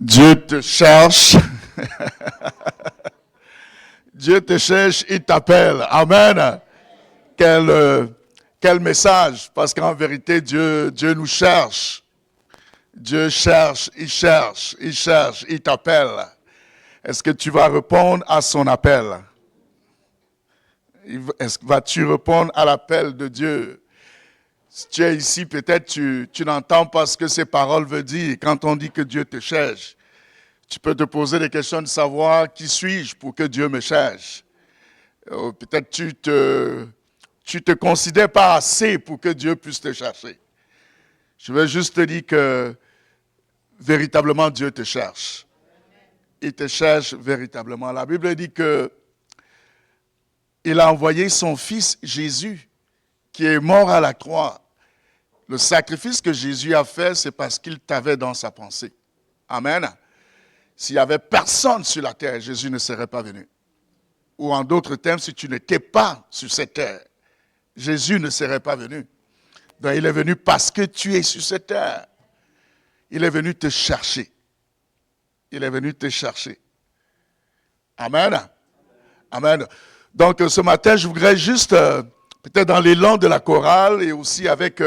Dieu te cherche. Dieu te cherche, il t'appelle. Amen. Quel message. Parce qu'en vérité, Dieu nous cherche. Dieu cherche, il t'appelle. Est-ce que tu vas répondre à son appel? Vas-tu répondre à l'appel de Dieu? Si tu es ici, peut-être tu n'entends pas ce que ces paroles veulent dire. Quand on dit que Dieu te cherche, tu peux te poser des questions de savoir qui suis-je pour que Dieu me cherche. Peut-être tu te considères pas assez pour que Dieu puisse te chercher. Je veux juste te dire que véritablement Dieu te cherche. Il te cherche véritablement. La Bible dit que il a envoyé son fils Jésus qui est mort à la croix. Le sacrifice que Jésus a fait, c'est parce qu'il t'avait dans sa pensée. Amen. S'il n'y avait personne sur la terre, Jésus ne serait pas venu. Ou en d'autres termes, si tu n'étais pas sur cette terre, Jésus ne serait pas venu. Donc il est venu parce que tu es sur cette terre. Il est venu te chercher. Il est venu te chercher. Amen. Amen. Donc ce matin, je voudrais juste, peut-être dans l'élan de la chorale et aussi avec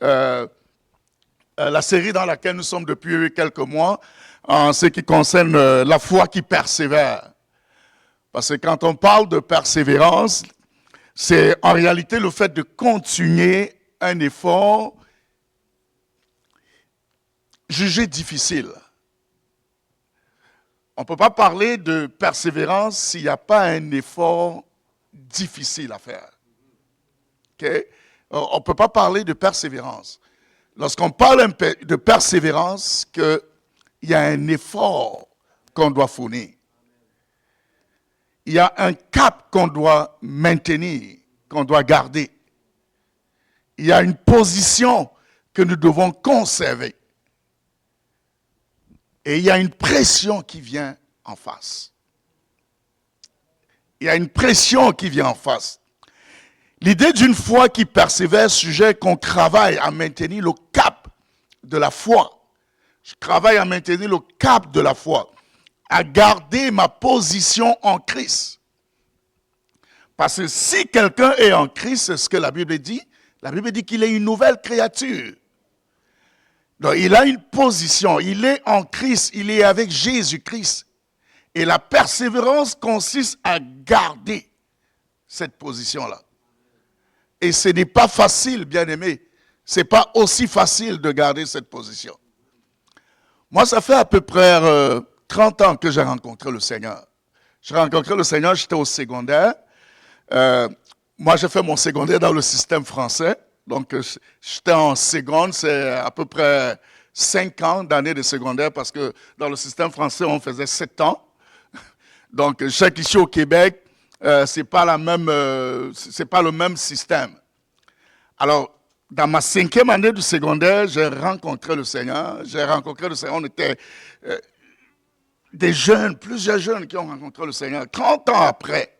la série dans laquelle nous sommes depuis quelques mois, en ce qui concerne la foi qui persévère. Parce que quand on parle de persévérance, c'est en réalité le fait de continuer un effort jugé difficile. On ne peut pas parler de persévérance s'il n'y a pas un effort difficile à faire. Okay? On ne peut pas parler de persévérance. Lorsqu'on parle de persévérance, qu'il y a un effort qu'on doit fournir. Il y a un cap qu'on doit maintenir, qu'on doit garder. Il y a une position que nous devons conserver. Et il y a une pression qui vient en face. Il y a une pression qui vient en face. L'idée d'une foi qui persévère suggère qu'on travaille à maintenir le cap de la foi. Je travaille à maintenir le cap de la foi, à garder ma position en Christ. Parce que si quelqu'un est en Christ, c'est ce que la Bible dit qu'il est une nouvelle créature. Donc il a une position, il est en Christ, il est avec Jésus-Christ. Et la persévérance consiste à garder cette position-là. Et ce n'est pas facile, bien-aimé. Ce n'est pas aussi facile de garder cette position. Moi, ça fait à peu près 30 ans que j'ai rencontré le Seigneur. J'ai rencontré le Seigneur, j'étais au secondaire. Moi, j'ai fait mon secondaire dans le système français. Donc, j'étais en seconde, c'est à peu près 5 ans d'année de secondaire parce que dans le système français, on faisait 7 ans. Donc, je sais qu'ici au Québec, c'est pas le même système. Alors, dans ma 5e année de secondaire, j'ai rencontré le Seigneur. On était des jeunes, plusieurs jeunes qui ont rencontré le Seigneur. 30 ans après,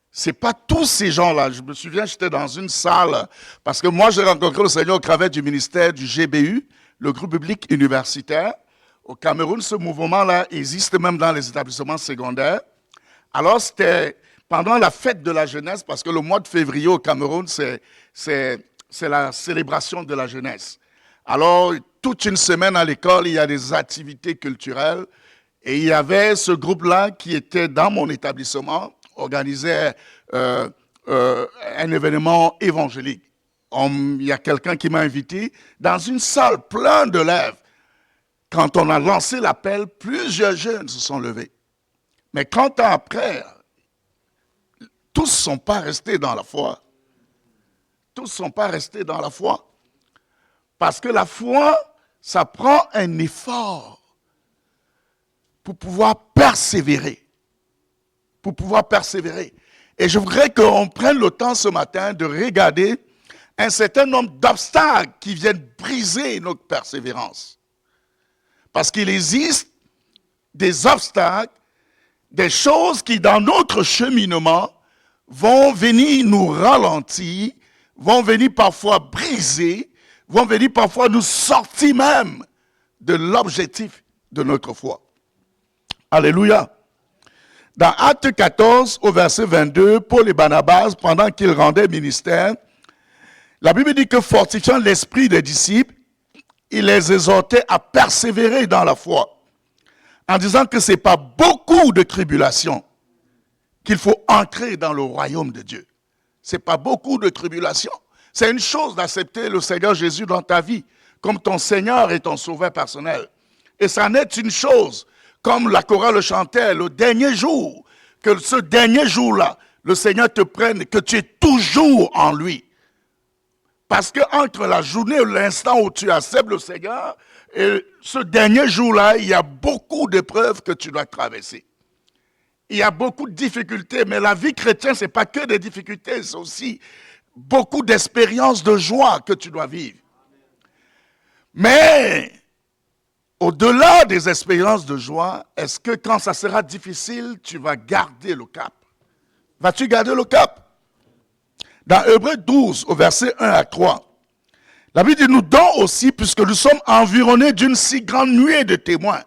c'est pas tous ces gens-là. Je me souviens, j'étais dans une salle, parce que moi, j'ai rencontré le Seigneur au travers du ministère du GBU, le groupe biblique universitaire. Au Cameroun, ce mouvement-là existe même dans les établissements secondaires. Alors, c'était pendant la fête de la jeunesse, parce que le mois de février au Cameroun, c'est la célébration de la jeunesse. Alors, toute une semaine à l'école, il y a des activités culturelles. Et il y avait ce groupe-là qui était dans mon établissement, organisait un événement évangélique. Il y a quelqu'un qui m'a invité dans une salle pleine d'élèves. Quand on a lancé l'appel, plusieurs jeunes se sont levés. Mais 30 ans après, tous ne sont pas restés dans la foi. Tous ne sont pas restés dans la foi. Parce que la foi, ça prend un effort pour pouvoir persévérer. Pour pouvoir persévérer. Et je voudrais qu'on prenne le temps ce matin de regarder un certain nombre d'obstacles qui viennent briser notre persévérance. Parce qu'il existe des obstacles, des choses qui, dans notre cheminement, vont venir nous ralentir, vont venir parfois briser, vont venir parfois nous sortir même de l'objectif de notre foi. Alléluia. Dans Acte 14, au verset 22, Paul et Barnabas, pendant qu'ils rendaient ministère, la Bible dit que fortifiant l'esprit des disciples, il les exhortait à persévérer dans la foi, en disant que ce n'est pas beaucoup de tribulations qu'il faut entrer dans le royaume de Dieu. Ce n'est pas beaucoup de tribulations. C'est une chose d'accepter le Seigneur Jésus dans ta vie comme ton Seigneur et ton Sauveur personnel. Et ça n'est une chose, comme la chorale le chantait, le dernier jour, que ce dernier jour-là, le Seigneur te prenne, que tu es toujours en lui. Parce qu'entre la journée et l'instant où tu acceptes le Seigneur, et ce dernier jour-là, il y a beaucoup d'épreuves que tu dois traverser. Il y a beaucoup de difficultés, mais la vie chrétienne, ce n'est pas que des difficultés, c'est aussi beaucoup d'expériences de joie que tu dois vivre. Mais, au-delà des expériences de joie, est-ce que quand ça sera difficile, tu vas garder le cap? Vas-tu garder le cap? Dans Hébreux 12, au verset 1 à 3, la Bible dit, nous donnons aussi, puisque nous sommes environnés d'une si grande nuée de témoins,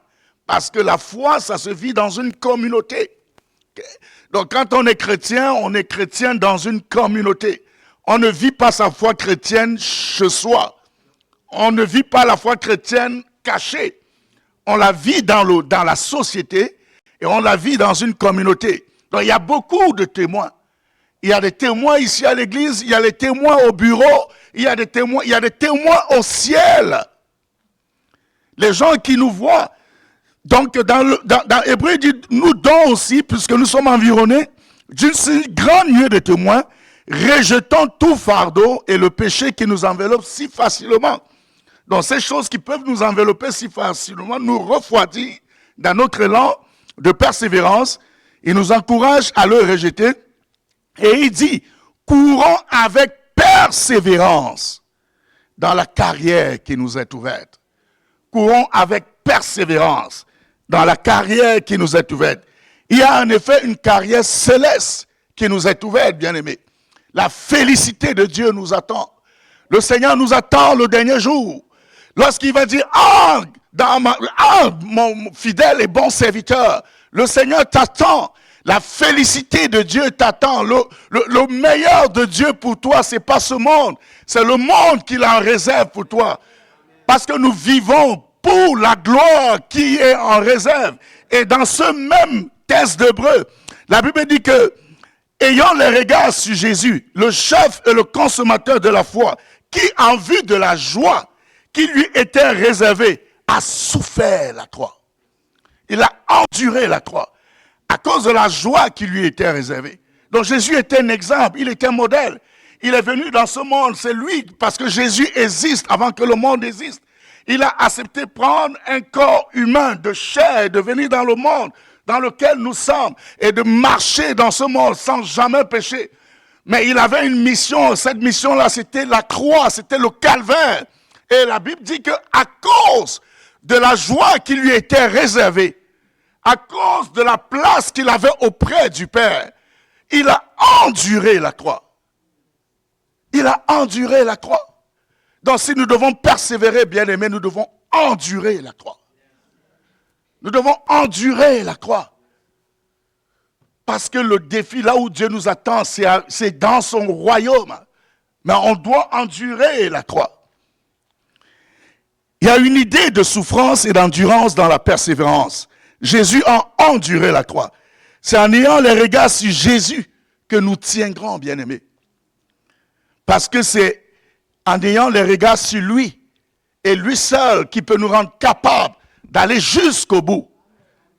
parce que la foi, ça se vit dans une communauté. Donc, quand on est chrétien dans une communauté. On ne vit pas sa foi chrétienne chez soi. On ne vit pas la foi chrétienne cachée. On la vit dans la société et on la vit dans une communauté. Donc, il y a beaucoup de témoins. Il y a des témoins ici à l'église, il y a des témoins au bureau, il y a des témoins au ciel. Les gens qui nous voient. Donc, dans Hébreux, il dit, nous donnons aussi, puisque nous sommes environnés d'une si grande nuée de témoins, rejetons tout fardeau et le péché qui nous enveloppe si facilement. Donc, ces choses qui peuvent nous envelopper si facilement nous refroidissent dans notre élan de persévérance. Il nous encourage à le rejeter. Et il dit, courons avec persévérance dans la carrière qui nous est ouverte. Courons avec persévérance dans la carrière qui nous est ouverte. Il y a en effet une carrière céleste qui nous est ouverte, bien-aimés. La félicité de Dieu nous attend. Le Seigneur nous attend le dernier jour. Lorsqu'il va dire, mon fidèle et bon serviteur, le Seigneur t'attend. La félicité de Dieu t'attend. Le meilleur de Dieu pour toi, ce n'est pas ce monde. C'est le monde qu'il en réserve pour toi. Parce que nous vivons pour la gloire qui est en réserve. Et dans ce même texte d'Hébreux, la Bible dit que, ayant les regards sur Jésus, le chef et le consommateur de la foi, qui en vue de la joie qui lui était réservée, a souffert la croix. Il a enduré la croix à cause de la joie qui lui était réservée. Donc Jésus était un exemple, il était un modèle. Il est venu dans ce monde, c'est lui, parce que Jésus existe avant que le monde existe. Il a accepté de prendre un corps humain de chair et de venir dans le monde dans lequel nous sommes et de marcher dans ce monde sans jamais pécher. Mais il avait une mission, cette mission-là, c'était la croix, c'était le calvaire. Et la Bible dit qu'à cause de la joie qui lui était réservée, à cause de la place qu'il avait auprès du Père, il a enduré la croix. Il a enduré la croix. Donc si nous devons persévérer, bien-aimés, nous devons endurer la croix. Nous devons endurer la croix. Parce que le défi, là où Dieu nous attend, c'est dans son royaume. Mais on doit endurer la croix. Il y a une idée de souffrance et d'endurance dans la persévérance. Jésus a enduré la croix. C'est en ayant les regards sur Jésus que nous tiendrons, bien-aimés. Parce que c'est en ayant les regards sur lui et lui seul qui peut nous rendre capables d'aller jusqu'au bout.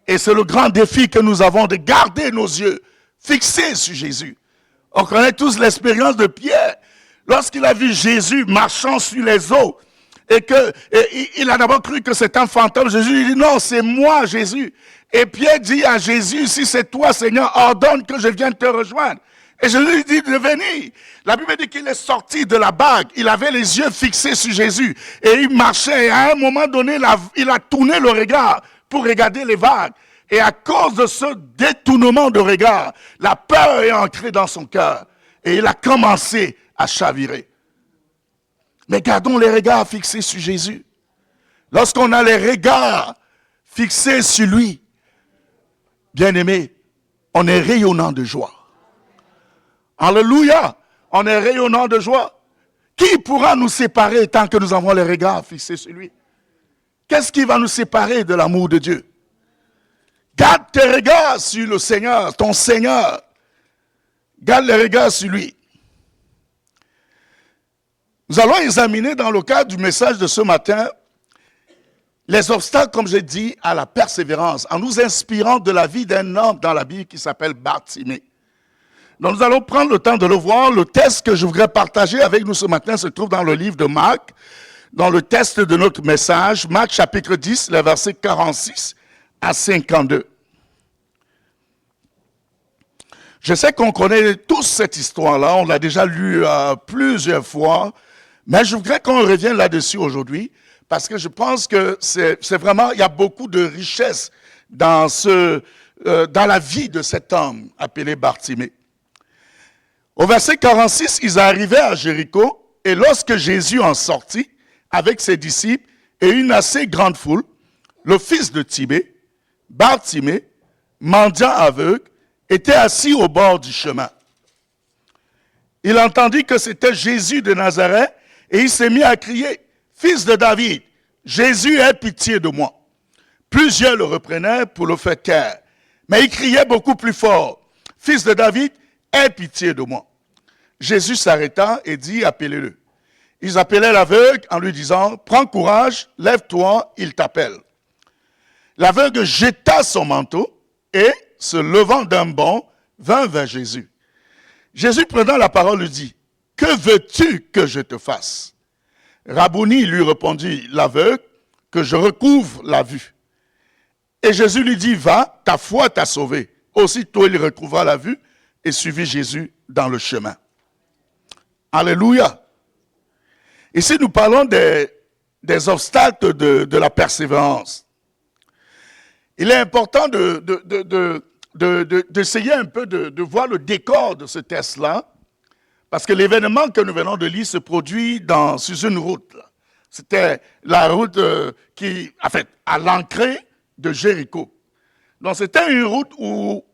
Et c'est le grand défi que nous avons de garder nos yeux fixés sur Jésus. On connaît tous l'expérience de Pierre. Lorsqu'il a vu Jésus marchant sur les eaux, et il a d'abord cru que c'était un fantôme. Jésus lui dit, non, c'est moi, Jésus. Et Pierre dit à Jésus, si c'est toi, Seigneur, ordonne que je vienne te rejoindre. Et Jésus lui dit de venir. La Bible dit qu'il est sorti de la barque. Il avait les yeux fixés sur Jésus. Et il marchait. Et à un moment donné, il a tourné le regard pour regarder les vagues. Et à cause de ce détournement de regard, la peur est entrée dans son cœur. Et il a commencé à chavirer. Mais gardons les regards fixés sur Jésus. Lorsqu'on a les regards fixés sur lui. Bien-aimés, on est rayonnant de joie. Alléluia, on est rayonnant de joie. Qui pourra nous séparer tant que nous avons les regards fixés sur lui? Qu'est-ce qui va nous séparer de l'amour de Dieu? Garde tes regards sur le Seigneur, ton Seigneur. Garde les regards sur lui. Nous allons examiner dans le cadre du message de ce matin les obstacles, comme j'ai dit, à la persévérance, en nous inspirant de la vie d'un homme dans la Bible qui s'appelle Bartimée. Donc nous allons prendre le temps de le voir. Le texte que je voudrais partager avec nous ce matin se trouve dans le livre de Marc, dans le texte de notre message, Marc chapitre 10, les versets 46 à 52. Je sais qu'on connaît tous cette histoire-là, on l'a déjà lue plusieurs fois, mais je voudrais qu'on revienne là-dessus aujourd'hui, parce que je pense que c'est vraiment, il y a beaucoup de richesse dans la vie de cet homme appelé Bartimée. Au verset 46, ils arrivaient à Jéricho, et lorsque Jésus en sortit, avec ses disciples et une assez grande foule, le fils de Timée, Bartimée, mendiant aveugle, était assis au bord du chemin. Il entendit que c'était Jésus de Nazareth, et il s'est mis à crier, « Fils de David, Jésus, aie pitié de moi. » Plusieurs le reprenaient pour le faire taire, mais il criait beaucoup plus fort, « Fils de David, aie pitié de moi. » Jésus s'arrêta et dit, « Appelez-le. » Ils appelaient l'aveugle en lui disant, « Prends courage, lève-toi, il t'appelle. » L'aveugle jeta son manteau et, se levant d'un bond, vint vers Jésus. Jésus prenant la parole lui dit, « Que veux-tu que je te fasse? » Rabouni lui répondit l'aveugle, « Que je recouvre la vue. » Et Jésus lui dit, « Va, ta foi t'a sauvé. » Aussitôt il recouvra la vue et suivit Jésus dans le chemin. Alléluia. Ici, nous parlons des obstacles de la persévérance. Il est important d'essayer un peu de voir le décor de ce texte-là, parce que l'événement que nous venons de lire se produit sur une route. C'était la route à l'entrée de Jéricho. Donc c'était une route où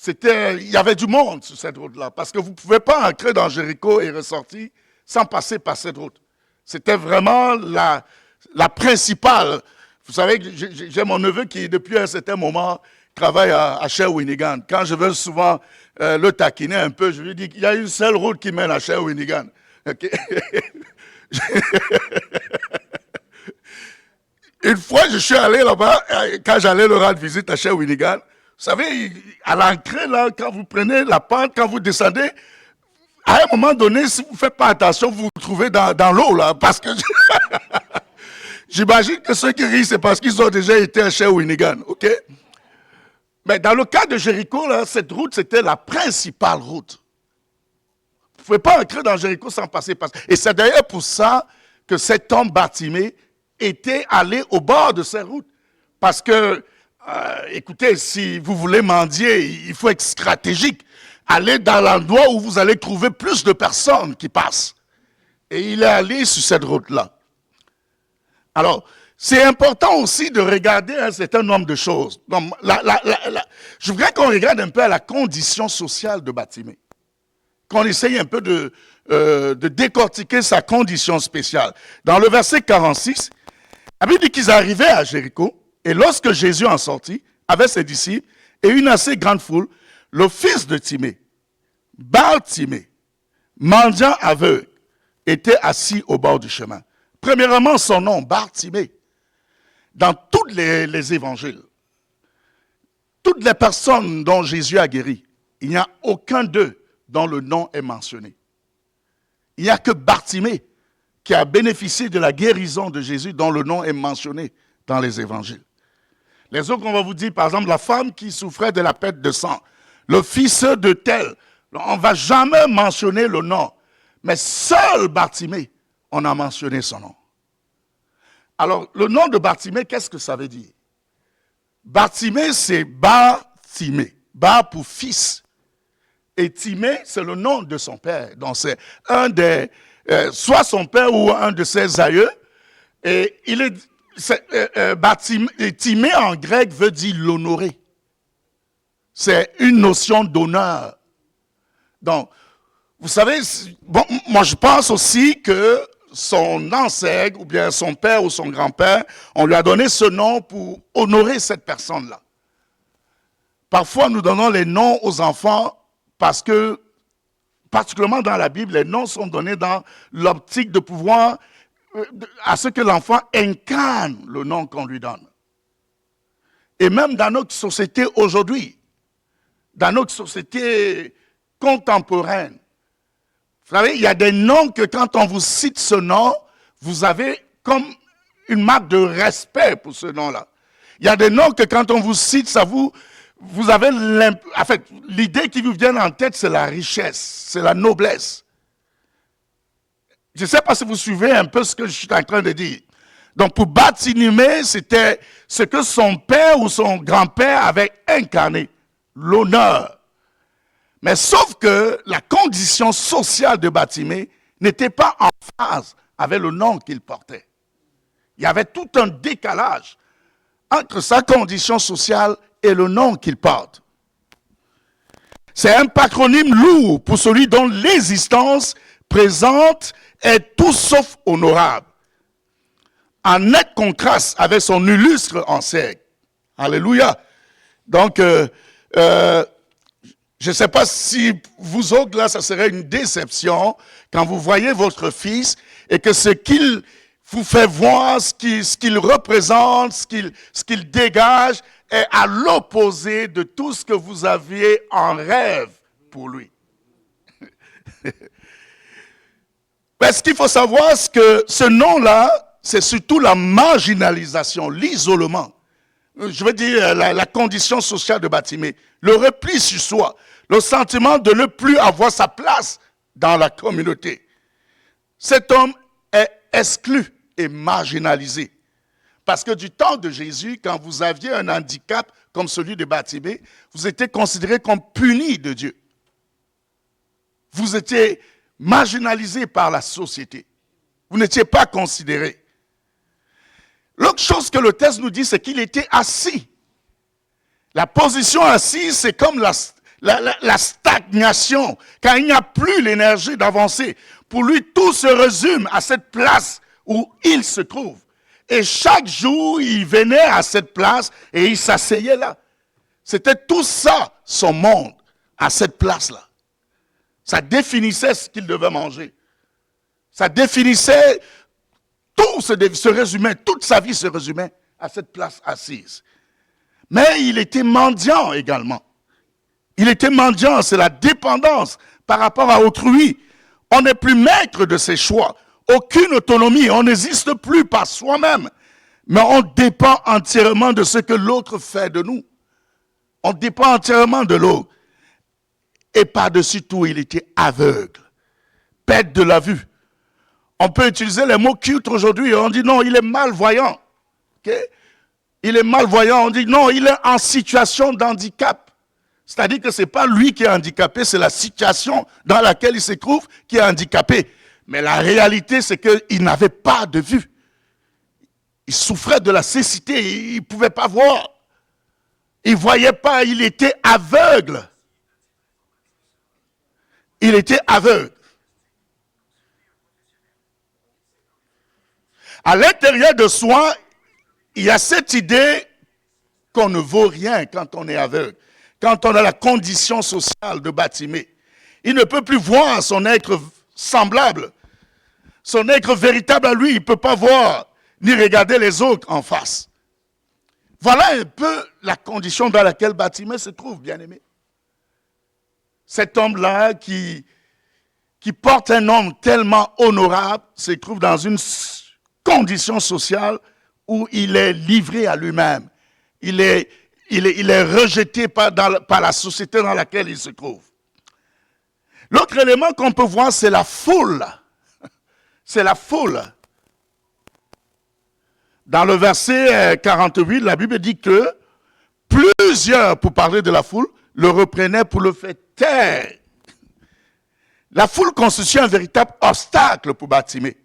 il y avait du monde sur cette route-là, parce que vous ne pouvez pas entrer dans Jéricho et ressortir sans passer par cette route. C'était vraiment la principale. Vous savez que j'ai mon neveu qui, depuis un certain moment, travaille à Shawinigan. Quand je veux souvent le taquiner un peu, je lui dis qu'il y a une seule route qui mène à Shawinigan. Okay? Une fois, je suis allé là-bas, quand j'allais leur rendre visite à Shawinigan. Vous savez, à l'entrée, là, quand vous prenez la pente, quand vous descendez, à un moment donné, si vous ne faites pas attention, vous vous trouvez dans l'eau, là, parce que j'imagine que ceux qui rient, c'est parce qu'ils ont déjà été à Shawinigan, ok? Mais dans le cas de Jéricho, là, cette route, c'était la principale route. Vous ne pouvez pas entrer dans Jéricho sans passer par ça. Et c'est d'ailleurs pour ça que cet homme Bartimée était allé au bord de cette route. Parce que, écoutez, si vous voulez mendier, il faut être stratégique. Allez dans l'endroit où vous allez trouver plus de personnes qui passent. Et il est allé sur cette route-là. Alors, c'est important aussi de regarder un certain nombre de choses. Donc, je voudrais qu'on regarde un peu à la condition sociale de Bartimée. Qu'on essaye un peu de décortiquer sa condition spéciale. Dans le verset 46, la Bible dit qu'ils arrivaient à Jéricho, et lorsque Jésus en sortit, avec ses disciples, et une assez grande foule, le fils de Timée, Bartimée, mendiant aveugle, était assis au bord du chemin. Premièrement, son nom, Bartimée. Dans tous les évangiles, toutes les personnes dont Jésus a guéri, il n'y a aucun d'eux dont le nom est mentionné. Il n'y a que Bartimée qui a bénéficié de la guérison de Jésus dont le nom est mentionné dans les évangiles. Les autres, on va vous dire, par exemple, la femme qui souffrait de la perte de sang, le fils de tel, on ne va jamais mentionner le nom. Mais seul Bartimée, on a mentionné son nom. Alors, le nom de Bartimée, qu'est-ce que ça veut dire? Bartimée, c'est Bartimée. Bar pour fils. Et Timée, c'est le nom de son père. Donc, c'est un des, soit son père ou un de ses aïeux. Et il est Timée en grec veut dire l'honorer. C'est une notion d'honneur. Donc, vous savez, bon, moi je pense aussi que son ancêtre, ou bien son père ou son grand-père, on lui a donné ce nom pour honorer cette personne-là. Parfois, nous donnons les noms aux enfants parce que, particulièrement dans la Bible, les noms sont donnés dans l'optique de pouvoir, à ce que l'enfant incarne le nom qu'on lui donne. Et même dans notre société aujourd'hui, dans notre société contemporaine, vous savez, il y a des noms que quand on vous cite ce nom, vous avez comme une marque de respect pour ce nom-là. Il y a des noms que quand on vous cite, ça vous avez en fait, l'idée qui vous vient en tête, c'est la richesse, c'est la noblesse. Je ne sais pas si vous suivez un peu ce que je suis en train de dire. Donc pour Bartimée, c'était ce que son père ou son grand-père avait incarné, l'honneur. Mais sauf que la condition sociale de Bartimée n'était pas en phase avec le nom qu'il portait. Il y avait tout un décalage entre sa condition sociale et le nom qu'il porte. C'est un patronyme lourd pour celui dont l'existence présente est tout sauf honorable. En net contraste avec son illustre ancêtre. Alléluia. Donc, je ne sais pas si vous autres, là, ça serait une déception quand vous voyez votre fils et que ce qu'il vous fait voir, ce qu'il représente, ce qu'il dégage, est à l'opposé de tout ce que vous aviez en rêve pour lui. Mais ce qu'il faut savoir, c'est que ce nom-là, c'est surtout la marginalisation, l'isolement. Je veux dire, la condition sociale de Bartimée, le repli sur soi, le sentiment de ne plus avoir sa place dans la communauté. Cet homme est exclu et marginalisé. Parce que du temps de Jésus, quand vous aviez un handicap comme celui de Bartimée, vous étiez considéré comme puni de Dieu. Vous étiez marginalisé par la société. Vous n'étiez pas considéré. L'autre chose que le texte nous dit, c'est qu'il était assis. La position assise, c'est comme la stagnation, car il n'y a plus l'énergie d'avancer. Pour lui, tout se résume à cette place où il se trouve. Et chaque jour, il venait à cette place et il s'asseyait là. C'était tout ça, son monde, à cette place-là. Ça définissait ce qu'il devait manger. Ça définissait, tout se résumait, toute sa vie se résumait à cette place assise. Mais il était mendiant également. Il était mendiant, c'est la dépendance par rapport à autrui. On n'est plus maître de ses choix. Aucune autonomie, on n'existe plus par soi-même. Mais on dépend entièrement de ce que l'autre fait de nous. On dépend entièrement de l'autre. Et par-dessus tout, il était aveugle, perte de la vue. On peut utiliser les mots cute aujourd'hui. On dit non, il est malvoyant. Okay? Il est malvoyant. On dit non, il est en situation d'handicap. C'est-à-dire que ce n'est pas lui qui est handicapé, c'est la situation dans laquelle il se trouve qui est handicapé. Mais la réalité, c'est qu'il n'avait pas de vue. Il souffrait de la cécité, il ne pouvait pas voir. Il ne voyait pas, il était aveugle. Il était aveugle. À l'intérieur de soi, il y a cette idée qu'on ne vaut rien quand on est aveugle, quand on a la condition sociale de Bartimée. Il ne peut plus voir son être semblable, son être véritable à lui. Il ne peut pas voir ni regarder les autres en face. Voilà un peu la condition dans laquelle Bartimée se trouve, bien-aimé. Cet homme-là qui porte un nom tellement honorable se trouve dans une condition sociale où il est livré à lui-même. Il est rejeté par la société dans laquelle il se trouve. L'autre élément qu'on peut voir, c'est la foule. C'est la foule. Dans le verset 48, la Bible dit que plusieurs, pour parler de la foule, le reprenaient pour le faire taire. La foule constitue un véritable obstacle pour Bartimée.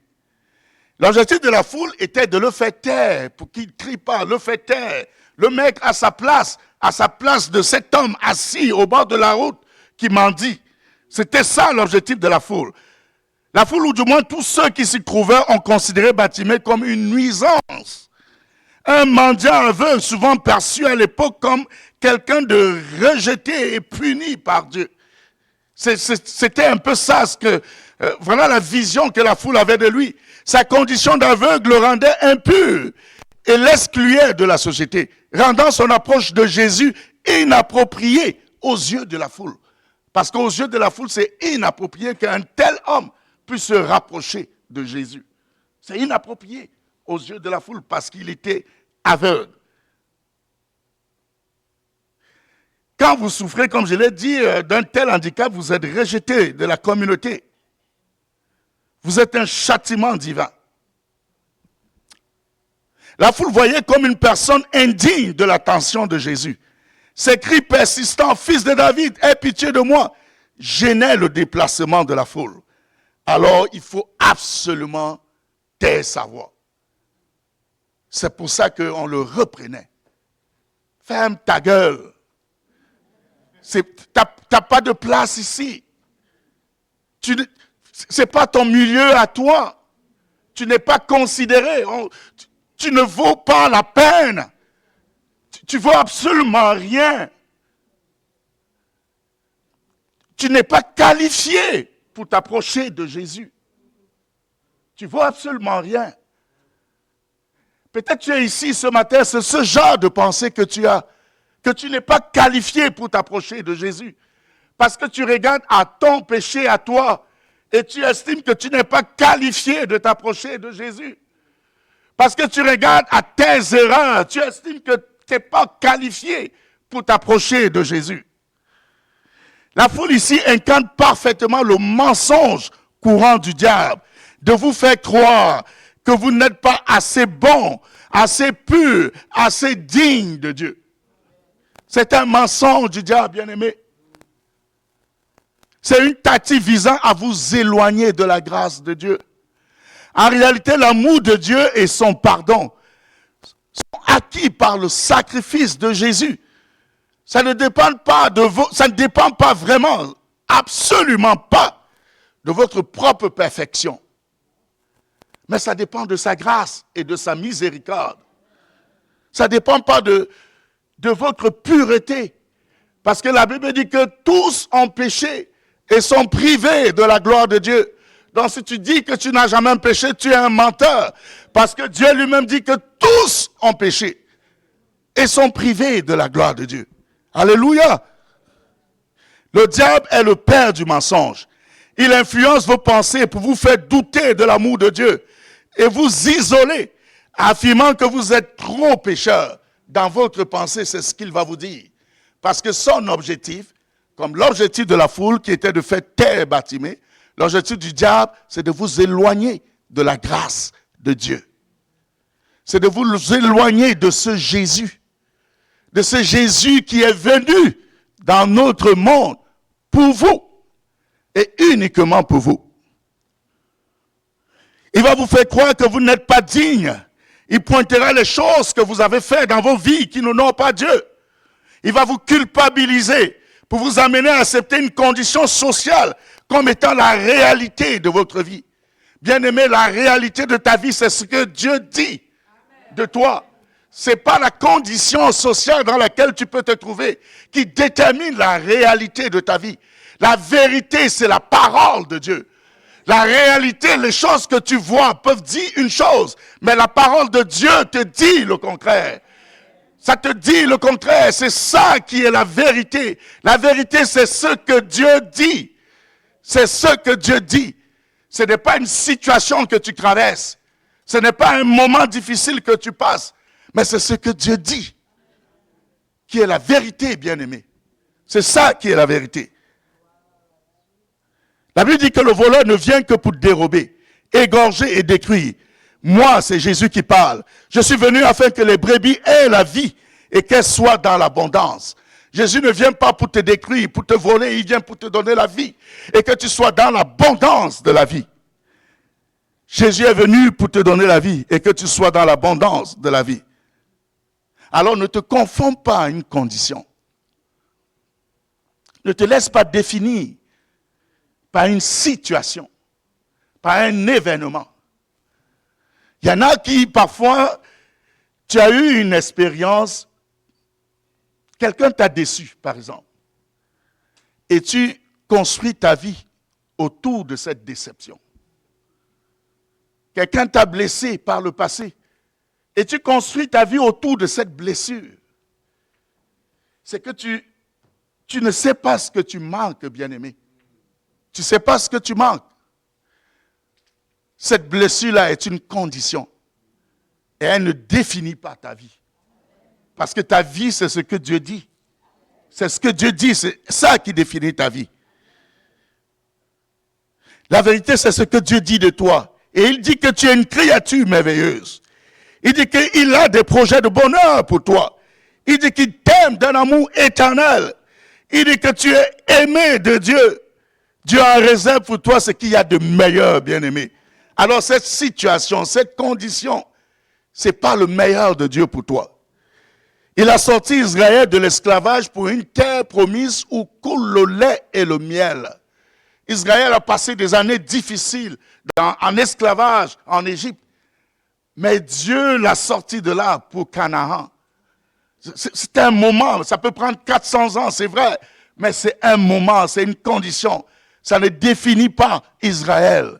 L'objectif de la foule était de le faire taire, pour qu'il ne crie pas, le faire taire. Le mec à sa place de cet homme assis au bord de la route qui mendie. C'était ça l'objectif de la foule. La foule, ou du moins tous ceux qui s'y trouvaient, ont considéré Bartimée comme une nuisance. Un mendiant aveugle, souvent perçu à l'époque comme quelqu'un de rejeté et puni par Dieu. C'était un peu ça, voilà la vision que la foule avait de lui. Sa condition d'aveugle le rendait impur et l'excluait de la société, rendant son approche de Jésus inappropriée aux yeux de la foule. Parce qu'aux yeux de la foule, c'est inapproprié qu'un tel homme puisse se rapprocher de Jésus. C'est inapproprié aux yeux de la foule parce qu'il était aveugle. Quand vous souffrez, comme je l'ai dit, d'un tel handicap, vous êtes rejeté de la communauté. Vous êtes un châtiment divin. La foule voyait comme une personne indigne de l'attention de Jésus. Ses cris persistants, « Fils de David, aie pitié de moi », gênaient le déplacement de la foule. Alors, il faut absolument taire sa voix. C'est pour ça qu'on le reprenait. Ferme ta gueule. T'as pas de place ici. C'est pas ton milieu à toi. Tu n'es pas considéré. Tu ne vaux pas la peine. Tu vaux absolument rien. Tu n'es pas qualifié pour t'approcher de Jésus. Tu vaux absolument rien. Peut-être tu es ici ce matin, c'est ce genre de pensée que tu as, que tu n'es pas qualifié pour t'approcher de Jésus. Parce que tu regardes à ton péché, à toi, et tu estimes que tu n'es pas qualifié de t'approcher de Jésus. Parce que tu regardes à tes erreurs, tu estimes que tu n'es pas qualifié pour t'approcher de Jésus. La foule ici incarne parfaitement le mensonge courant du diable, de vous faire croire que vous n'êtes pas assez bon, assez pur, assez digne de Dieu. C'est un mensonge du diable, bien-aimé. C'est une tactique visant à vous éloigner de la grâce de Dieu. En réalité, l'amour de Dieu et son pardon sont acquis par le sacrifice de Jésus. Ça ne dépend pas ça ne dépend pas vraiment, absolument pas, de votre propre perfection. Mais ça dépend de sa grâce et de sa miséricorde. Ça ne dépend pas de votre pureté. Parce que la Bible dit que tous ont péché et sont privés de la gloire de Dieu. Donc si tu dis que tu n'as jamais péché, tu es un menteur. Parce que Dieu lui-même dit que tous ont péché et sont privés de la gloire de Dieu. Alléluia. Le diable est le père du mensonge. Il influence vos pensées pour vous faire douter de l'amour de Dieu et vous isoler, affirmant que vous êtes trop pécheur. Dans votre pensée, c'est ce qu'il va vous dire. Parce que son objectif, comme l'objectif de la foule qui était de faire taire Bartimée, l'objectif du diable, c'est de vous éloigner de la grâce de Dieu. C'est de vous éloigner de ce Jésus qui est venu dans notre monde pour vous et uniquement pour vous. Il va vous faire croire que vous n'êtes pas digne. Il pointera les choses que vous avez faites dans vos vies qui n'honorent pas Dieu. Il va vous culpabiliser pour vous amener à accepter une condition sociale comme étant la réalité de votre vie. Bien-aimé, la réalité de ta vie, c'est ce que Dieu dit de toi. Ce n'est pas la condition sociale dans laquelle tu peux te trouver qui détermine la réalité de ta vie. La vérité, c'est la parole de Dieu. La réalité, les choses que tu vois peuvent dire une chose, mais la parole de Dieu te dit le contraire. Ça te dit le contraire, c'est ça qui est la vérité. La vérité, c'est ce que Dieu dit. C'est ce que Dieu dit. Ce n'est pas une situation que tu traverses. Ce n'est pas un moment difficile que tu passes. Mais c'est ce que Dieu dit. Qui est la vérité, bien-aimé. C'est ça qui est la vérité. La Bible dit que le voleur ne vient que pour dérober, égorger et détruire. Moi, c'est Jésus qui parle. Je suis venu afin que les brebis aient la vie et qu'elles soient dans l'abondance. Jésus ne vient pas pour te détruire, pour te voler, il vient pour te donner la vie et que tu sois dans l'abondance de la vie. Jésus est venu pour te donner la vie et que tu sois dans l'abondance de la vie. Alors ne te confonds pas à une condition. Ne te laisse pas définir par une situation, par un événement. Il y en a qui, parfois, tu as eu une expérience, quelqu'un t'a déçu, par exemple, et tu construis ta vie autour de cette déception. Quelqu'un t'a blessé par le passé, et tu construis ta vie autour de cette blessure. C'est que tu ne sais pas ce que tu manques, bien-aimé. Tu ne sais pas ce que tu manques. Cette blessure-là est une condition. Et elle ne définit pas ta vie. Parce que ta vie, c'est ce que Dieu dit. C'est ce que Dieu dit, c'est ça qui définit ta vie. La vérité, c'est ce que Dieu dit de toi. Et il dit que tu es une créature merveilleuse. Il dit qu'il a des projets de bonheur pour toi. Il dit qu'il t'aime d'un amour éternel. Il dit que tu es aimé de Dieu. Dieu a en réserve pour toi ce qu'il y a de meilleur, bien-aimé. Alors cette situation, cette condition, ce n'est pas le meilleur de Dieu pour toi. Il a sorti Israël de l'esclavage pour une terre promise où coule le lait et le miel. Israël a passé des années difficiles en esclavage en Égypte. Mais Dieu l'a sorti de là pour Canaan. C'est un moment, ça peut prendre 400 ans, c'est vrai. Mais c'est un moment, c'est une condition. Ça ne définit pas Israël.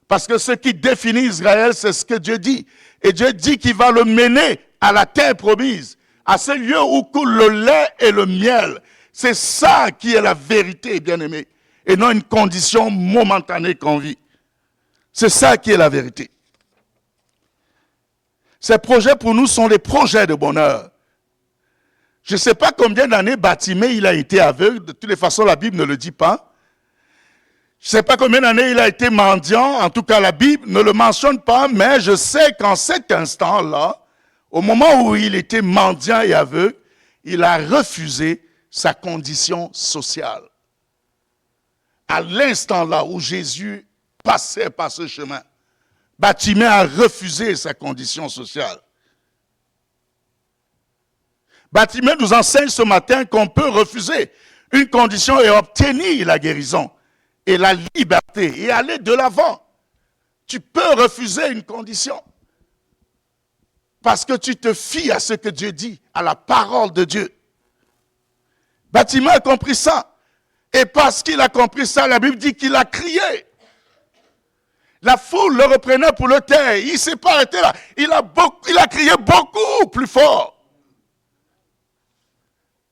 Parce que ce qui définit Israël, c'est ce que Dieu dit. Et Dieu dit qu'il va le mener à la terre promise, à ce lieu où coule le lait et le miel. C'est ça qui est la vérité, bien-aimé. Et non une condition momentanée qu'on vit. C'est ça qui est la vérité. Ces projets pour nous sont des projets de bonheur. Je ne sais pas combien d'années Bartimée il a été aveugle. De toutes les façons, la Bible ne le dit pas. Je ne sais pas combien d'années il a été mendiant. En tout cas, la Bible ne le mentionne pas. Mais je sais qu'en cet instant-là, au moment où il était mendiant et aveugle, il a refusé sa condition sociale. À l'instant là où Jésus passait par ce chemin, Bartimée a refusé sa condition sociale. Bartimée nous enseigne ce matin qu'on peut refuser une condition et obtenir la guérison et la liberté et aller de l'avant. Tu peux refuser une condition parce que tu te fies à ce que Dieu dit, à la parole de Dieu. Bartimée a compris ça. Et parce qu'il a compris ça, la Bible dit qu'il a crié. La foule le reprenait pour le taire. Il ne s'est pas arrêté là. Il a crié beaucoup plus fort.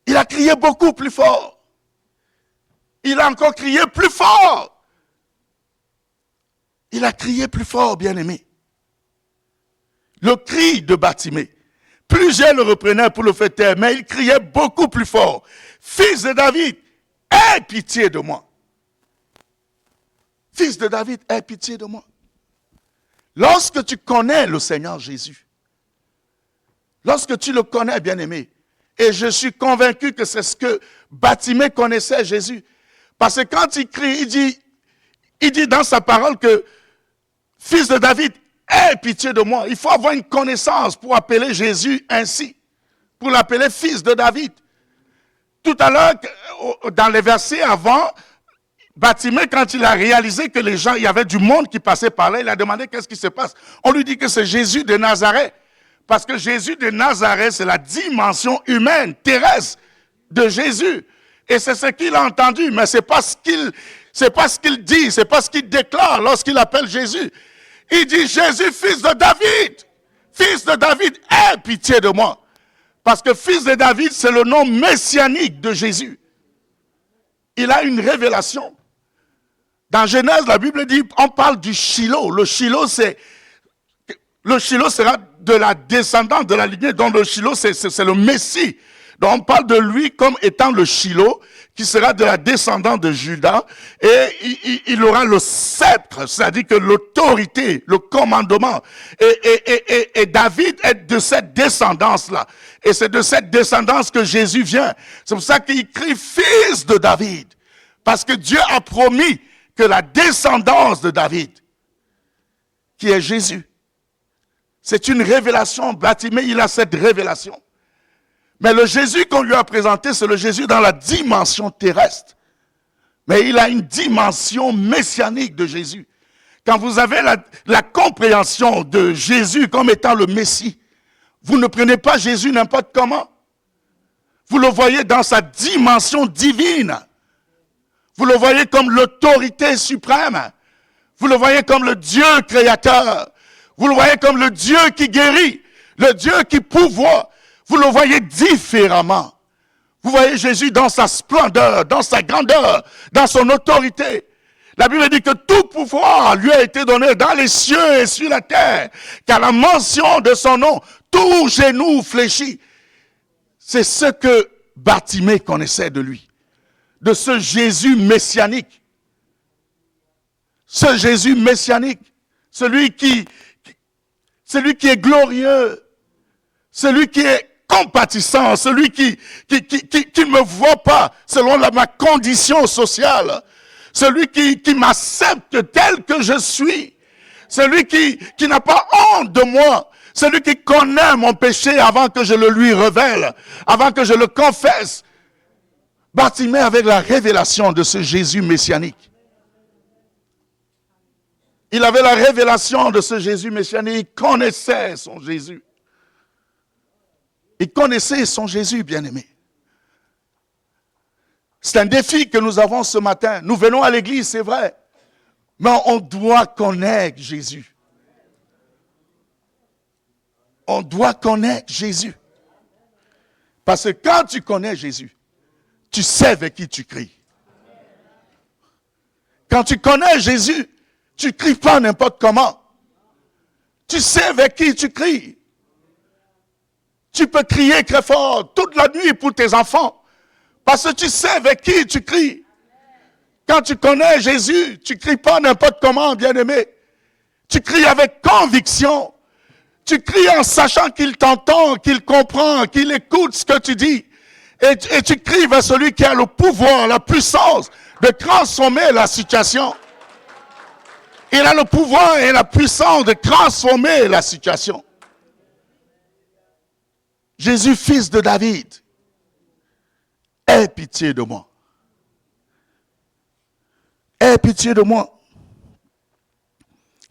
Il a crié beaucoup plus fort. Il a encore crié plus fort. Il a crié plus fort, bien-aimé. Le cri de Bartimée. Plusieurs le reprenaient pour le faire taire, mais il criait beaucoup plus fort. Fils de David, aie pitié de moi. Fils de David, aie pitié de moi. Lorsque tu connais le Seigneur Jésus, lorsque tu le connais, bien-aimé, et je suis convaincu que c'est ce que Bartimée connaissait Jésus, parce que quand il crie, il dit dans sa parole que Fils de David, aie pitié de moi. Il faut avoir une connaissance pour appeler Jésus ainsi, pour l'appeler Fils de David. Tout à l'heure, dans les versets avant, Bartimée, quand il a réalisé que les gens, il y avait du monde qui passait par là, il a demandé qu'est-ce qui se passe. On lui dit que c'est Jésus de Nazareth. Parce que Jésus de Nazareth, c'est la dimension humaine, terrestre de Jésus. Et c'est ce qu'il a entendu, mais c'est pas ce qu'il dit, c'est pas ce qu'il déclare lorsqu'il appelle Jésus. Il dit, Jésus, fils de David, aie pitié de moi. Parce que fils de David, c'est le nom messianique de Jésus. Il a une révélation. Dans Genèse, la Bible dit, on parle du Shiloh. Le Shiloh sera de la descendance de la lignée. Donc le Shiloh, c'est le Messie. Donc on parle de lui comme étant le Shiloh, qui sera de la descendance de Judas. Et il aura le sceptre, c'est-à-dire que l'autorité, le commandement. Et David est de cette descendance-là. Et c'est de cette descendance que Jésus vient. C'est pour ça qu'il crie fils de David. Parce que Dieu a promis que la descendance de David, qui est Jésus. C'est une révélation. Bartimée, il a cette révélation. Mais le Jésus qu'on lui a présenté, c'est le Jésus dans la dimension terrestre. Mais il a une dimension messianique de Jésus. Quand vous avez la compréhension de Jésus comme étant le Messie, vous ne prenez pas Jésus n'importe comment. Vous le voyez dans sa dimension divine. Vous le voyez comme l'autorité suprême. Vous le voyez comme le Dieu créateur. Vous le voyez comme le Dieu qui guérit, le Dieu qui pourvoit. Vous le voyez différemment. Vous voyez Jésus dans sa splendeur, dans sa grandeur, dans son autorité. La Bible dit que tout pouvoir lui a été donné dans les cieux et sur la terre, qu'à la mention de son nom, tout genou fléchit. C'est ce que Bartimée connaissait de lui, de ce Jésus messianique. Ce Jésus messianique, celui qui est glorieux, celui qui est compatissant, celui qui ne me voit pas selon ma condition sociale, celui qui m'accepte tel que je suis, celui qui n'a pas honte de moi, celui qui connaît mon péché avant que je le lui révèle, avant que je le confesse. Bartimée avec la révélation de ce Jésus messianique. Il avait la révélation de ce Jésus messianique, il connaissait son Jésus. Il connaissait son Jésus, bien-aimé. C'est un défi que nous avons ce matin. Nous venons à l'église, c'est vrai. Mais on doit connaître Jésus. On doit connaître Jésus. Parce que quand tu connais Jésus, tu sais avec qui tu cries. Quand tu connais Jésus, tu ne cries pas n'importe comment. Tu sais avec qui tu cries. Tu peux crier très fort toute la nuit pour tes enfants. Parce que tu sais avec qui tu cries. Quand tu connais Jésus, tu ne cries pas n'importe comment, bien-aimé. Tu cries avec conviction. Tu cries en sachant qu'il t'entend, qu'il comprend, qu'il écoute ce que tu dis. Et tu cries vers celui qui a le pouvoir, la puissance de transformer la situation. Il a le pouvoir et la puissance de transformer la situation. Jésus, fils de David, aie pitié de moi. Aie pitié de moi.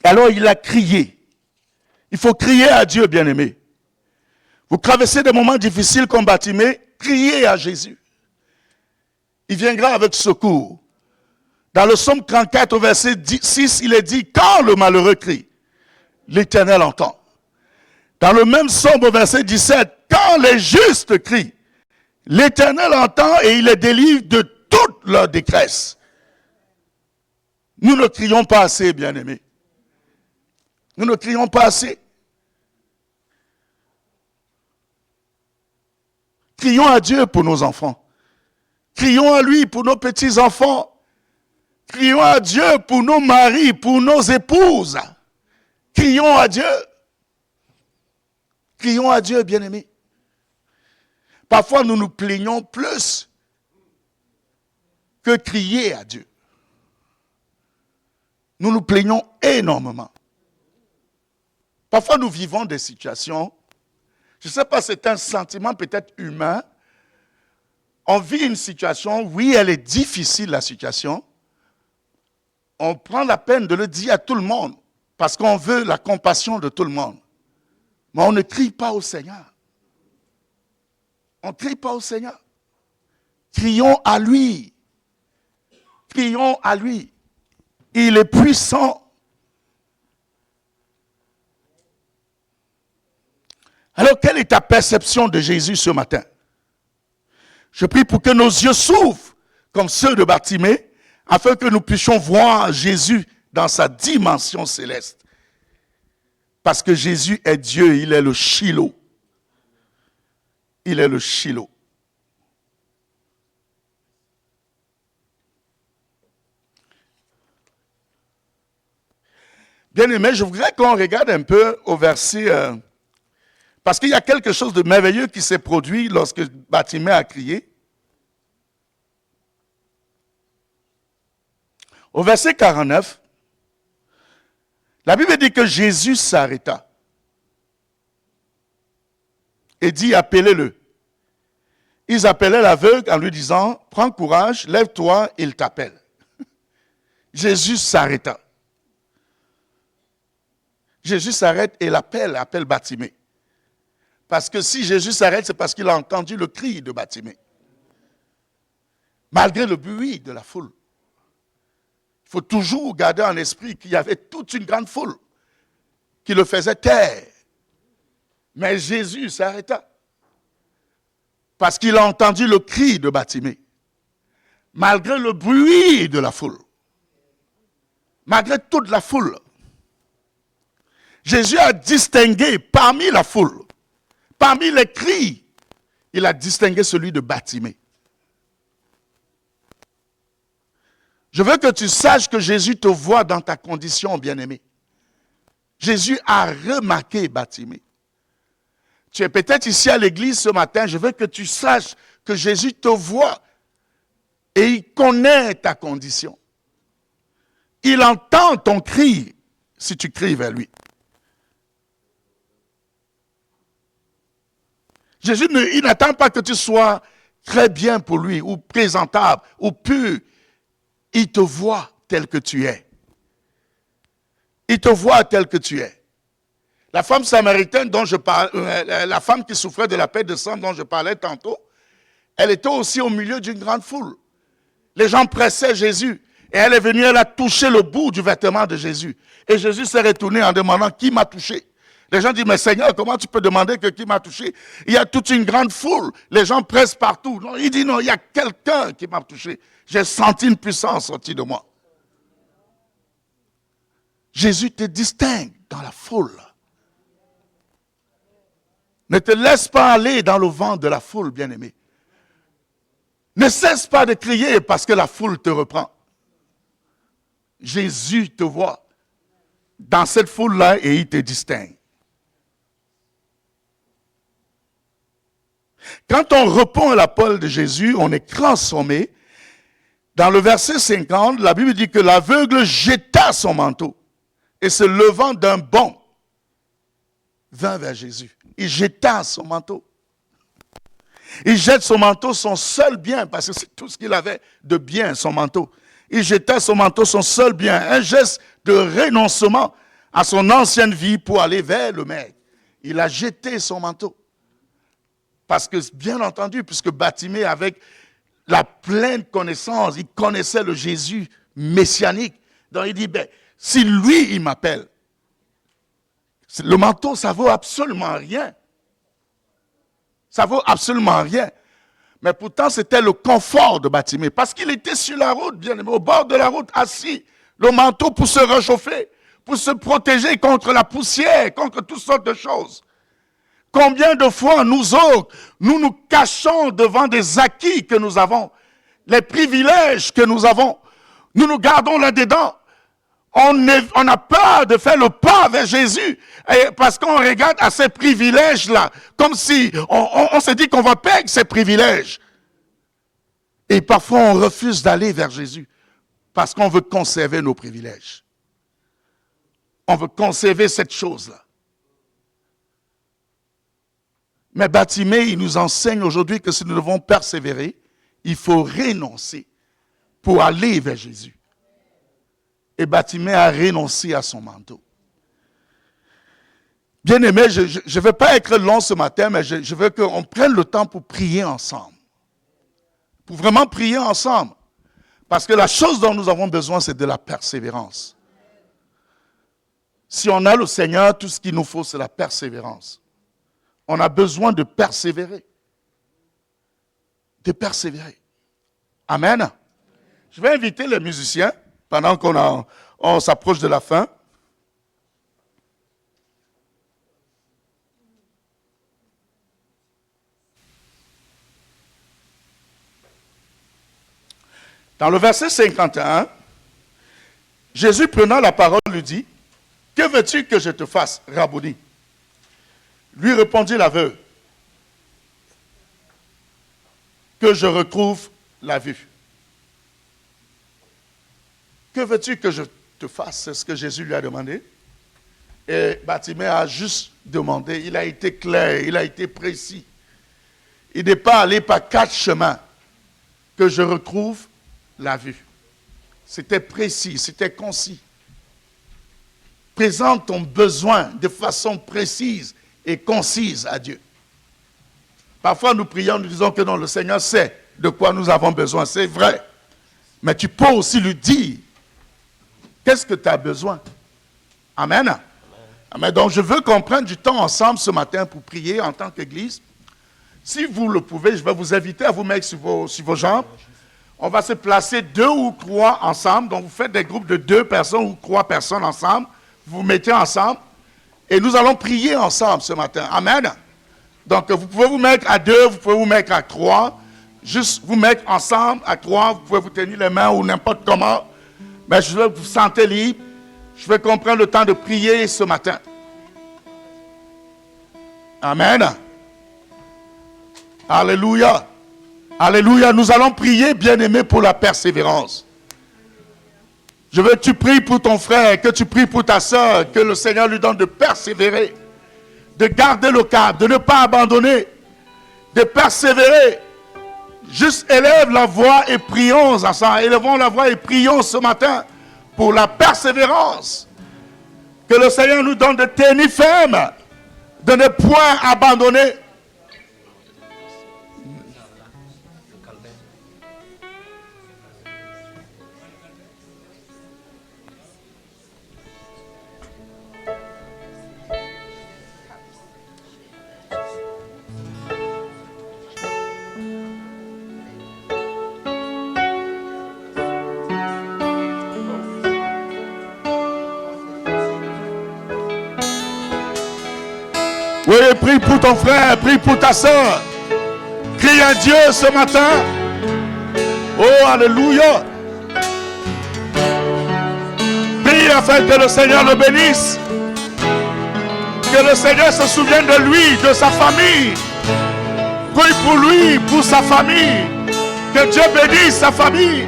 Alors il a crié. Il faut crier à Dieu, bien-aimé. Vous traversez des moments difficiles comme Bartimée, criez à Jésus. Il viendra avec secours. Dans le psaume 34, au verset 6, il est dit, quand le malheureux crie, l'Éternel entend. Dans le même psaume, au verset 17, quand les justes crient, l'Éternel entend et il les délivre de toute leur détresse. Nous ne crions pas assez, bien-aimés. Nous ne crions pas assez. Crions à Dieu pour nos enfants. Crions à lui pour nos petits-enfants. Crions à Dieu pour nos maris, pour nos épouses. Crions à Dieu. Crions à Dieu, bien-aimés. Parfois, nous nous plaignons plus que crier à Dieu. Nous nous plaignons énormément. Parfois, nous vivons des situations, je ne sais pas, c'est un sentiment peut-être humain. On vit une situation, oui, elle est difficile, la situation. On prend la peine de le dire à tout le monde, parce qu'on veut la compassion de tout le monde. Mais on ne crie pas au Seigneur. On ne crie pas au Seigneur. Crions à lui. Crions à lui. Il est puissant. Alors, quelle est ta perception de Jésus ce matin? Je prie pour que nos yeux s'ouvrent comme ceux de Bartimée, afin que nous puissions voir Jésus dans sa dimension céleste. Parce que Jésus est Dieu, il est le Shiloh. Il est le Shiloh. Bien-aimé, je voudrais qu'on regarde un peu au verset... parce qu'il y a quelque chose de merveilleux qui s'est produit lorsque Bartimée a crié. Au verset 49, La Bible dit que Jésus s'arrêta et dit, appelez-le. Ils appelaient l'aveugle en lui disant, prends courage, lève-toi, il t'appelle. Jésus s'arrêta. Jésus s'arrête et appelle Bartimée. Parce que si Jésus s'arrête, c'est parce qu'il a entendu le cri de Bartimée. Malgré le bruit de la foule. Il faut toujours garder en esprit qu'il y avait toute une grande foule qui le faisait taire. Mais Jésus s'arrêta. Parce qu'il a entendu le cri de Bartimée. Malgré le bruit de la foule. Malgré toute la foule. Jésus a distingué parmi la foule, parmi les cris, il a distingué celui de Bartimée. Je veux que tu saches que Jésus te voit dans ta condition, bien-aimé. Jésus a remarqué Bartimée. Tu es peut-être ici à l'église ce matin, je veux que tu saches que Jésus te voit et il connaît ta condition. Il entend ton cri si tu cries vers lui. Jésus il n'attend pas que tu sois très bien pour lui, ou présentable, ou pur. Il te voit tel que tu es. Il te voit tel que tu es. La femme samaritaine dont je parle, la femme qui souffrait de la perte de sang dont je parlais tantôt, elle était aussi au milieu d'une grande foule. Les gens pressaient Jésus. Et elle est venue, elle a touché le bout du vêtement de Jésus. Et Jésus s'est retourné en demandant qui m'a touché. Les gens disent, mais Seigneur, comment tu peux demander que qui m'a touché? Il y a toute une grande foule. Les gens pressent partout. Non, il dit, non, il y a quelqu'un qui m'a touché. J'ai senti une puissance sortir de moi. Jésus te distingue dans la foule. Ne te laisse pas aller dans le vent de la foule, bien-aimé. Ne cesse pas de crier parce que la foule te reprend. Jésus te voit dans cette foule-là et il te distingue. Quand on répond à l'appel de Jésus, on est transformé. Dans le verset 50, la Bible dit que l'aveugle jeta son manteau et se levant d'un bond, vint vers Jésus. Il jeta son manteau. Il jette son manteau, son seul bien, parce que c'est tout ce qu'il avait de bien, son manteau. Il jeta son manteau, son seul bien, un geste de renoncement à son ancienne vie pour aller vers le Maître. Il a jeté son manteau. Parce que, bien entendu, puisque Bartimée, avec la pleine connaissance, il connaissait le Jésus messianique. Donc il dit, ben, si lui, il m'appelle, le manteau, ça vaut absolument rien. Ça vaut absolument rien. Mais pourtant, c'était le confort de Bartimée. Parce qu'il était sur la route, bien aimé, au bord de la route, assis. Le manteau pour se réchauffer, pour se protéger contre la poussière, contre toutes sortes de choses. Combien de fois nous autres, nous nous cachons devant des acquis que nous avons, les privilèges que nous avons. Nous nous gardons là-dedans. On a peur de faire le pas vers Jésus parce qu'on regarde à ces privilèges-là, comme si on se dit qu'on va perdre ces privilèges. Et parfois, on refuse d'aller vers Jésus parce qu'on veut conserver nos privilèges. On veut conserver cette chose-là. Mais Bartimée, il nous enseigne aujourd'hui que si nous devons persévérer, il faut renoncer pour aller vers Jésus. Et Bartimée a renoncé à son manteau. Bien-aimé, je ne veux pas être long ce matin, mais je veux qu'on prenne le temps pour prier ensemble. Pour vraiment prier ensemble. Parce que la chose dont nous avons besoin, c'est de la persévérance. Si on a le Seigneur, tout ce qu'il nous faut, c'est la persévérance. On a besoin de persévérer. De persévérer. Amen. Je vais inviter les musiciens, pendant qu'on s'approche de la fin. Dans le verset 51, Jésus prenant la parole lui dit, « Que veux-tu que je te fasse, Rabboni ?» Lui répondit l'aveugle, « Que je retrouve la vue. » Que veux-tu que je te fasse? C'est ce que Jésus lui a demandé. Et Bartimée a juste demandé, il a été clair, il a été précis. Il n'est pas allé par 4 chemins que je retrouve la vue. C'était précis, c'était concis. Présente ton besoin de façon précise et concise à Dieu. Parfois nous prions, nous disons que non, le Seigneur sait de quoi nous avons besoin, c'est vrai. Mais tu peux aussi lui dire, qu'est-ce que tu as besoin? Amen. Amen. Donc je veux qu'on prenne du temps ensemble ce matin pour prier en tant qu'Église. Si vous le pouvez, je vais vous inviter à vous mettre sur vos jambes. On va se placer 2 ou 3 ensemble. Donc vous faites des groupes de 2 personnes ou 3 personnes ensemble. Vous vous mettez ensemble. Et nous allons prier ensemble ce matin. Amen. Donc vous pouvez vous mettre à 2, vous pouvez vous mettre à 3. Juste vous mettre ensemble à 3. Vous pouvez vous tenir les mains ou n'importe comment. Mais je veux que vous vous sentez libre. Je veux qu'on prenne le temps de prier ce matin. Amen. Alléluia. Alléluia. Nous allons prier, bien-aimé, pour la persévérance. Je veux que tu pries pour ton frère, que tu pries pour ta soeur, que le Seigneur lui donne de persévérer, de garder le cap, de ne pas abandonner, de persévérer. Juste élève la voix et prions ensemble. Élevons la voix et prions ce matin pour la persévérance. Que le Seigneur nous donne de tenir ferme, de ne point abandonner. Oui, prie pour ton frère, prie pour ta soeur. Crie à Dieu ce matin. Oh, alléluia. Prie afin que le Seigneur le bénisse. Que le Seigneur se souvienne de lui, de sa famille. Prie pour lui, pour sa famille. Que Dieu bénisse sa famille.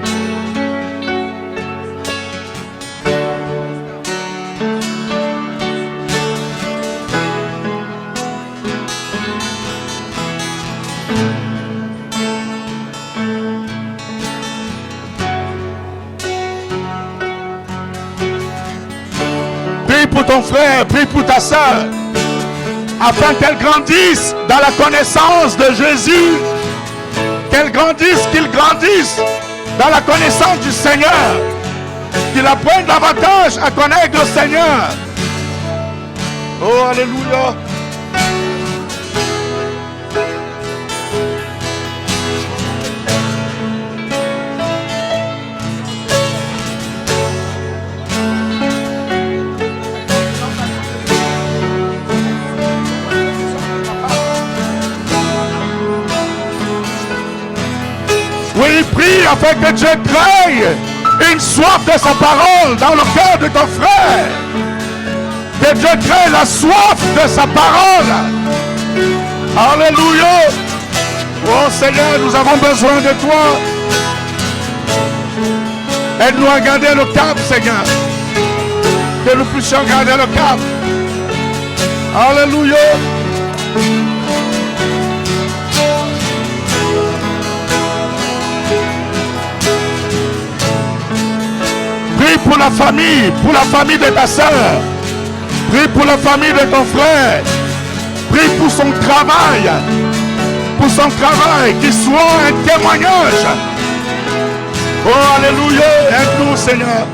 Pour ton frère, prie pour ta soeur, afin qu'elle grandisse dans la connaissance de Jésus, qu'elle grandisse, qu'il grandisse dans la connaissance du Seigneur, qu'il apprenne davantage à connaître le Seigneur. Oh, alléluia. Oui, prie afin que Dieu crée une soif de sa parole dans le cœur de ton frère. Que Dieu crée la soif de sa parole. Alléluia. Oh Seigneur, nous avons besoin de toi. Aide-nous à garder le cap, Seigneur. Que nous puissions garder le cap. Alléluia. Prie pour la famille de ta soeur. Prie pour la famille de ton frère. Prie pour son travail. Pour son travail, qu'il soit un témoignage. Oh, alléluia. Aide-nous, Seigneur.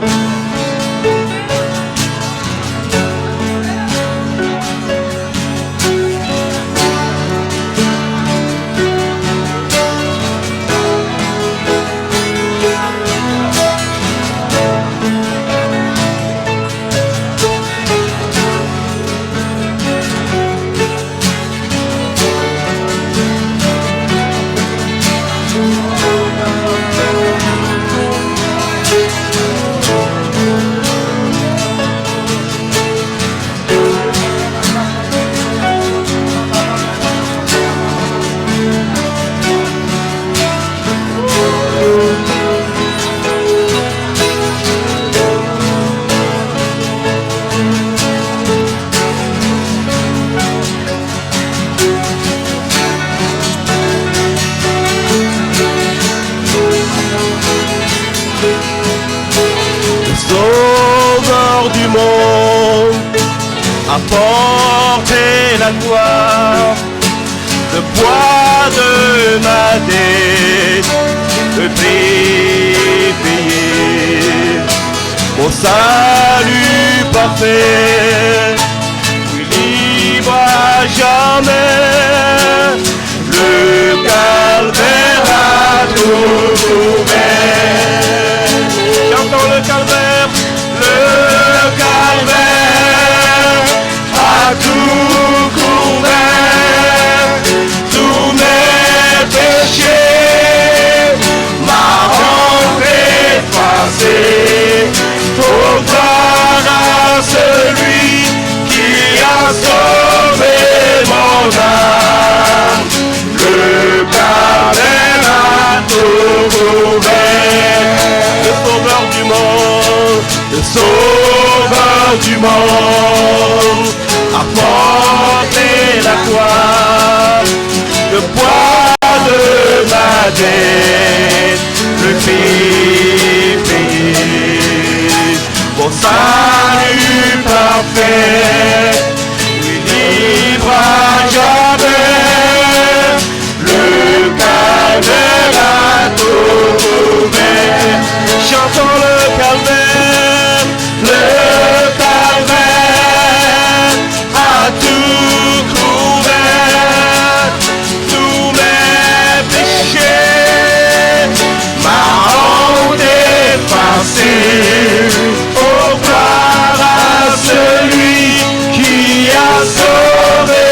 apporter la gloire, le poids de ma dette, le prix payé, mon salut parfait, oui, libre à jamais, le calvaire a tout couvert. J'entends le calvaire a tout couvert, tous mes péchés m'a rendu effacé. Pour gloire à celui qui a sauvé mon âme, le calvaire a tout couvert. Le sauveur du monde, le sauveur du monde, apporter la gloire, le poids de ma dette, le prix payé, mon salut parfait, oui, libre à jamais, le calvaire a tout couvert. Chantons le calvaire, a tout couvert, tous mes péchés m'a rendu effacé. Oh, gloire à celui qui a sauvé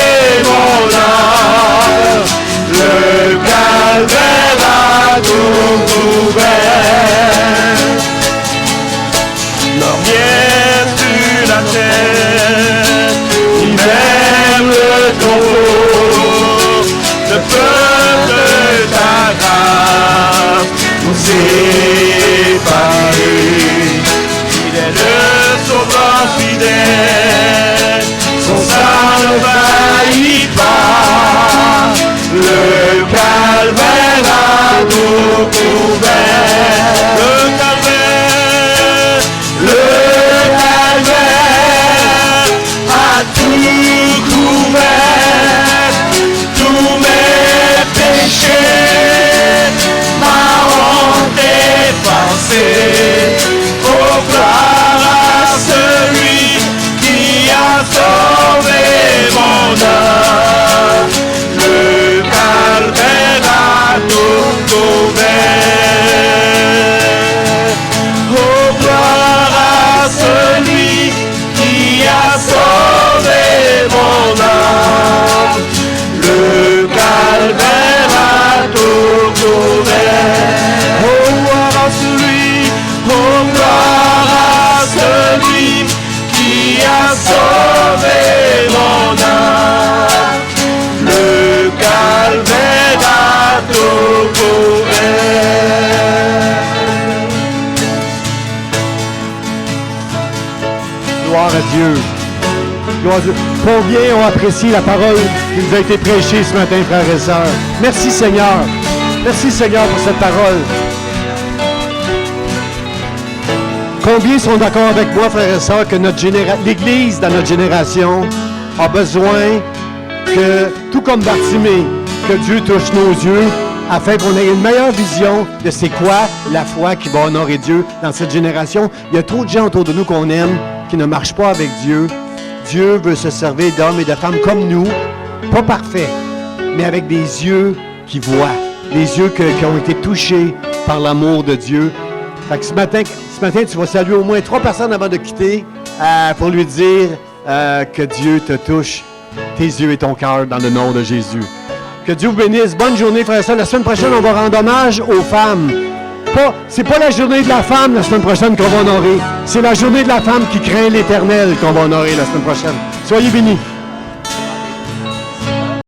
mon âme, le calvaire a tout couvert. L'ornière sur la terre, même le tombeau, le peuple de ta grâce nous séparés. Il est le sauveur fidèle, son sang ne faillit pas, le calvaire a tout couvert. Le calvaire a tout couvert, tous mes péchés m'a rendu effacé. Oh, gloire à celui qui a sauvé mon âme, le calvaire a tout couvert. Oh, gloire à celui qui a sauvé mon âme, le calvaire a tout couvert. Oh, gloire à celui, oh, gloire à celui qui a sauvé mon âme, le calvaire a tout couvert. Gloire à Dieu. Gloire à Dieu. Combien ont apprécié la parole qui nous a été prêchée ce matin, frères et sœurs. Merci Seigneur. Merci Seigneur pour cette parole. Combien sont d'accord avec moi, frères et sœurs, que l'Église dans notre génération a besoin que, tout comme Bartimée, que Dieu touche nos yeux afin qu'on ait une meilleure vision de c'est quoi la foi qui va honorer Dieu dans cette génération. Il y a trop de gens autour de nous qu'on aime qui ne marchent pas avec Dieu. Dieu veut se servir d'hommes et de femmes comme nous, pas parfaits, mais avec des yeux qui voient, des yeux qui ont été touchés par l'amour de Dieu. Fait que ce matin, tu vas saluer au moins 3 personnes avant de quitter pour lui dire que Dieu te touche, tes yeux et ton cœur dans le nom de Jésus. Que Dieu vous bénisse. Bonne journée, frères et sœurs. La semaine prochaine, on va rendre hommage aux femmes. C'est pas la journée de la femme la semaine prochaine qu'on va honorer. C'est la journée de la femme qui craint l'Éternel qu'on va honorer la semaine prochaine. Soyez bénis.